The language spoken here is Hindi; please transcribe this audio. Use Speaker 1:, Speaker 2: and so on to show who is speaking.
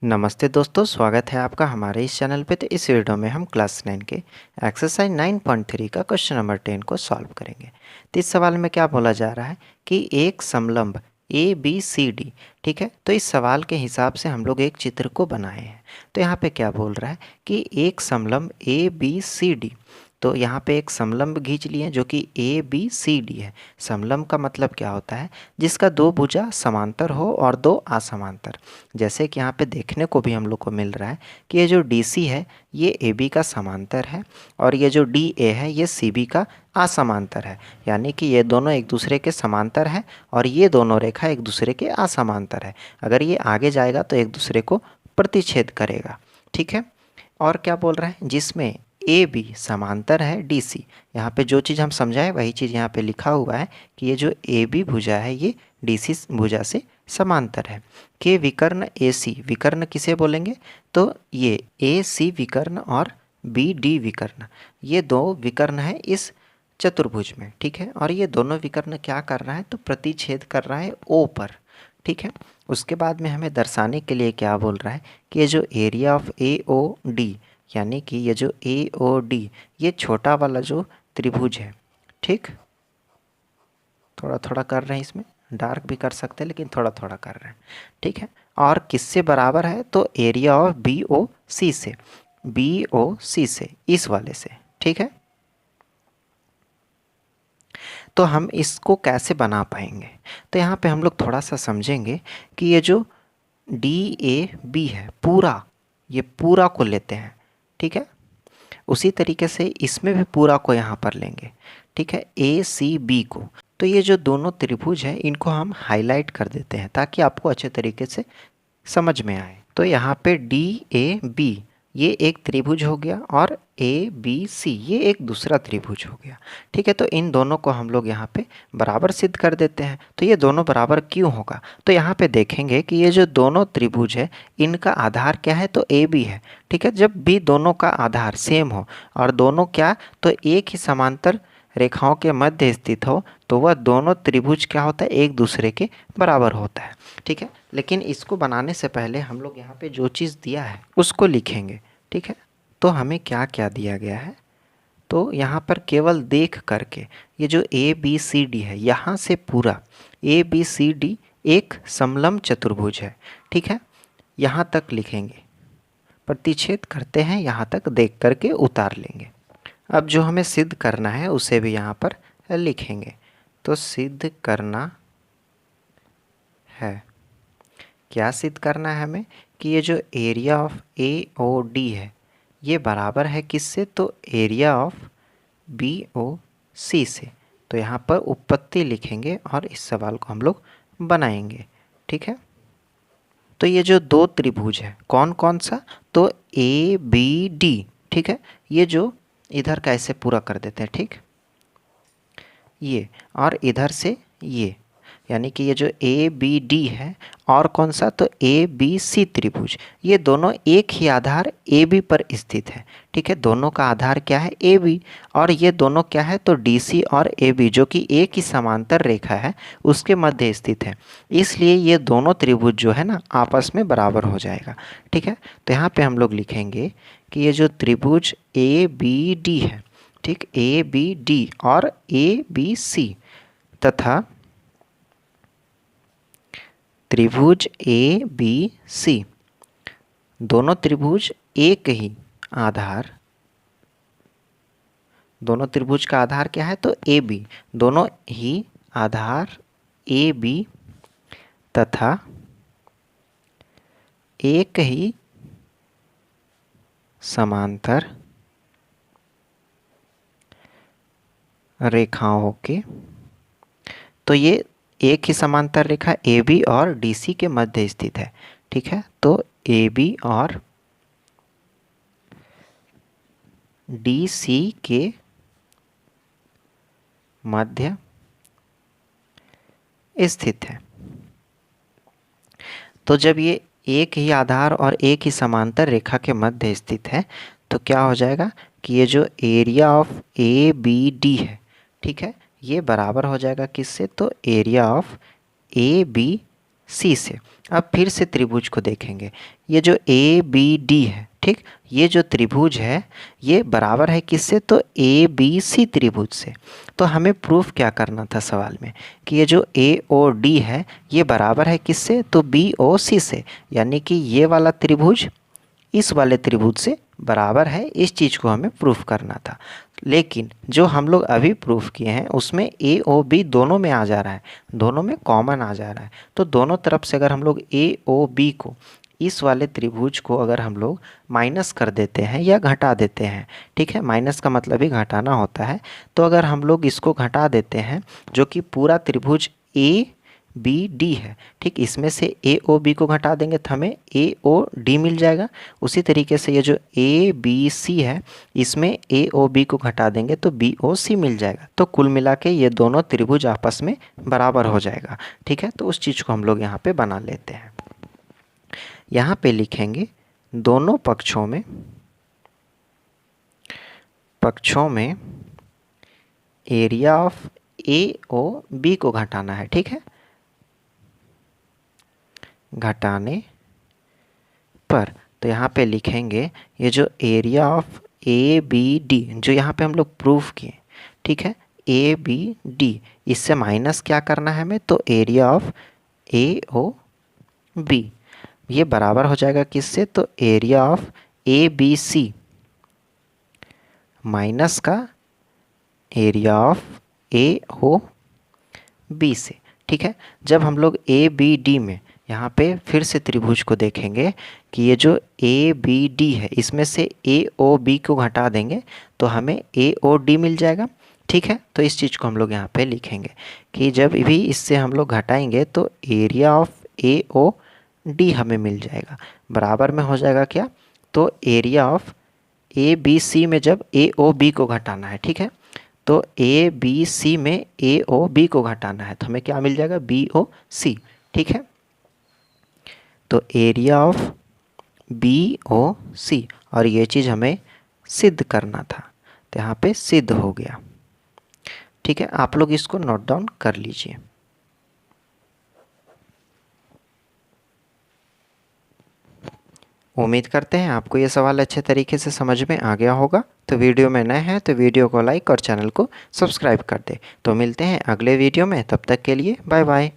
Speaker 1: नमस्ते दोस्तों, स्वागत है आपका हमारे इस चैनल पे। तो इस वीडियो में हम क्लास 9 के एक्सरसाइज 9.3 का क्वेश्चन नंबर 10 को सॉल्व करेंगे। तो इस सवाल में क्या बोला जा रहा है कि एक समलंब ए बी सी डी, ठीक है। तो इस सवाल के हिसाब से हम लोग एक चित्र को बनाए हैं। तो यहाँ पे क्या बोल रहा है कि एक समलंब ए बी सी डी, तो यहाँ पे एक समलंब खींच लिए जो कि ए बी सी डी है। समलंब का मतलब क्या होता है? जिसका दो भुजा समांतर हो और दो असमांतर। जैसे कि यहाँ पे देखने को भी हम लोग को मिल रहा है कि ये जो DC है ये AB का समांतर है और ये जो DA है ये CB का असमांतर है। यानी कि ये दोनों एक दूसरे के समांतर हैं और ये दोनों रेखा एक दूसरे के असमांतर है। अगर ये आगे जाएगा तो एक दूसरे को प्रतिच्छेद करेगा, ठीक है। और क्या बोल रहा है? जिसमें AB समांतर है DC। यहाँ पे जो चीज़ हम समझाएं वही चीज़ यहाँ पे लिखा हुआ है कि ये जो AB भुजा है ये DC भुजा से समांतर है। के विकर्ण AC, विकर्ण किसे बोलेंगे? तो ये AC विकर्ण और BD विकर्ण, ये दो विकर्ण है इस चतुर्भुज में, ठीक है। और ये दोनों विकर्ण क्या कर रहा है? तो प्रतिच्छेद कर रहा है O पर, ठीक है। उसके बाद में हमें दर्शाने के लिए क्या बोल रहा है कि ये जो एरिया ऑफ AOD, यानी कि ये जो AOD ये छोटा वाला जो त्रिभुज है, ठीक। थोड़ा थोड़ा कर रहे हैं, इसमें डार्क भी कर सकते हैं लेकिन थोड़ा थोड़ा कर रहे हैं, ठीक है। और किससे बराबर है? तो एरिया ऑफ BOC से, BOC से, इस वाले से, ठीक है। तो हम इसको कैसे बना पाएंगे? तो यहाँ पे हम लोग थोड़ा सा समझेंगे कि ये जो DAB है पूरा, ये पूरा को लेते हैं, ठीक है। उसी तरीके से इसमें भी पूरा को यहाँ पर लेंगे, ठीक है, ACB को। तो ये जो दोनों त्रिभुज हैं इनको हम हाईलाइट कर देते हैं ताकि आपको अच्छे तरीके से समझ में आए। तो यहाँ पे DAB ये एक त्रिभुज हो गया और ABC ये एक दूसरा त्रिभुज हो गया, ठीक है। तो इन दोनों को हम लोग यहाँ पे बराबर सिद्ध कर देते हैं। तो ये दोनों बराबर क्यों होगा? तो यहाँ पे देखेंगे कि ये जो दोनों त्रिभुज है इनका आधार क्या है? तो AB है, ठीक है। जब भी दोनों का आधार सेम हो और दोनों क्या, तो एक ही समांतर रेखाओं के मध्य स्थित हो तो वह दोनों त्रिभुज क्या होता है? एक दूसरे के बराबर होता है, ठीक है। लेकिन इसको बनाने से पहले हम लोग यहाँ पे जो चीज़ दिया है उसको लिखेंगे, ठीक है। तो हमें क्या क्या दिया गया है? तो यहाँ पर केवल देख करके ये जो ABCD है यहाँ से पूरा ABCD एक समलंब चतुर्भुज है, ठीक है। यहाँ तक लिखेंगे, प्रतिच्छेद करते हैं यहाँ तक देख करके उतार लेंगे। अब जो हमें सिद्ध करना है उसे भी यहाँ पर लिखेंगे। तो सिद्ध करना है, क्या सिद्ध करना है हमें? कि ये जो एरिया ऑफ AOD है ये बराबर है किससे? तो एरिया ऑफ BOC से। तो यहाँ पर उत्पत्ति लिखेंगे और इस सवाल को हम लोग बनाएंगे, ठीक है। तो ये जो दो त्रिभुज है कौन कौन सा? तो ABD, ठीक है। ये जो इधर का ऐसे पूरा कर देते हैं, ठीक, ये, और इधर से ये, यानी कि ये जो ABD है और कौन सा? तो ABC त्रिभुज, ये दोनों एक ही आधार AB पर स्थित है, ठीक है। दोनों का आधार क्या है? AB। और ये दोनों क्या है? तो DC और AB जो कि एक ही समांतर रेखा है उसके मध्य स्थित है। इसलिए ये दोनों त्रिभुज जो है ना आपस में बराबर हो जाएगा, ठीक है। तो यहाँ पे हम लोग लिखेंगे कि ये जो त्रिभुज ABD है, ठीक, ABD और ABC तथा त्रिभुज ABC, दोनों त्रिभुज एक ही आधार, दोनों त्रिभुज का आधार क्या है? तो AB, दोनों ही आधार AB तथा एक ही समांतर रेखाओं के, तो ये एक ही समांतर रेखा AB और DC के मध्य स्थित है, ठीक है। तो AB और DC के मध्य स्थित है। तो जब ये एक ही आधार और एक ही समांतर रेखा के मध्य स्थित है तो क्या हो जाएगा कि ये जो एरिया ऑफ ABD है, ठीक है, ये बराबर हो जाएगा किससे? तो एरिया ऑफ AB सी से। अब फिर से त्रिभुज को देखेंगे, ये जो ए बी डी है, ठीक, ये जो त्रिभुज है ये बराबर है किससे, तो ए बी सी त्रिभुज से। तो हमें प्रूफ क्या करना था सवाल में कि ये जो ए ओ डी है ये बराबर है किससे, तो बी ओ सी से, यानी कि ये वाला त्रिभुज इस वाले त्रिभुज से बराबर है। इस चीज़ को हमें प्रूफ करना था, लेकिन जो हम लोग अभी प्रूफ किए हैं उसमें ए ओ बी दोनों में आ जा रहा है, दोनों में कॉमन आ जा रहा है। तो दोनों तरफ से अगर हम लोग ए ओ बी को, इस वाले त्रिभुज को अगर हम लोग माइनस कर देते हैं या घटा देते हैं, ठीक है, माइनस का मतलब ही घटाना होता है, तो अगर हम लोग इसको घटा देते हैं जो कि पूरा त्रिभुज ए बी डी है, ठीक, इसमें से ए ओ बी को घटा देंगे तो हमें ए ओ डी मिल जाएगा। उसी तरीके से ये जो ए बी सी है इसमें ए ओ बी को घटा देंगे तो बी ओ सी मिल जाएगा। तो कुल मिला के ये दोनों त्रिभुज आपस में बराबर हो जाएगा, ठीक है। तो उस चीज़ को हम लोग यहाँ पे बना लेते हैं। यहाँ पे लिखेंगे दोनों पक्षों में area of A O B को घटाना है, ठीक है। घटाने पर तो यहाँ पे लिखेंगे ये जो area of A B D जो यहाँ पे हम लोग प्रूफ किए, ठीक है, ए बी डी, इससे माइनस क्या करना है हमें, तो area of A O B, ये बराबर हो जाएगा किससे, तो area of A B C minus का area of A O B से, ठीक है। जब हम लोग ए बी डी में यहाँ पे फिर से त्रिभुज को देखेंगे कि ये जो ए बी डी है इसमें से ए ओ बी को घटा देंगे तो हमें ए ओ डी मिल जाएगा, ठीक है। तो इस चीज़ को हम लोग यहाँ पे लिखेंगे कि जब भी इससे हम लोग घटाएंगे तो area of A O D हमें मिल जाएगा, बराबर में हो जाएगा क्या, तो area of A B C में जब ए ओ बी को घटाना है, ठीक है, तो ए बी सी में ए ओ बी को घटाना है तो हमें क्या मिल जाएगा, बी ओ सी, ठीक है। तो एरिया ऑफ बी ओ सी, और ये चीज़ हमें सिद्ध करना था तो यहाँ पे सिद्ध हो गया, ठीक है। आप लोग इसको नोट डाउन कर लीजिए। उम्मीद करते हैं आपको ये सवाल अच्छे तरीके से समझ में आ गया होगा। तो वीडियो में नए हैं तो वीडियो को लाइक और चैनल को सब्सक्राइब कर दे। तो मिलते हैं अगले वीडियो में, तब तक के लिए बाय बाय।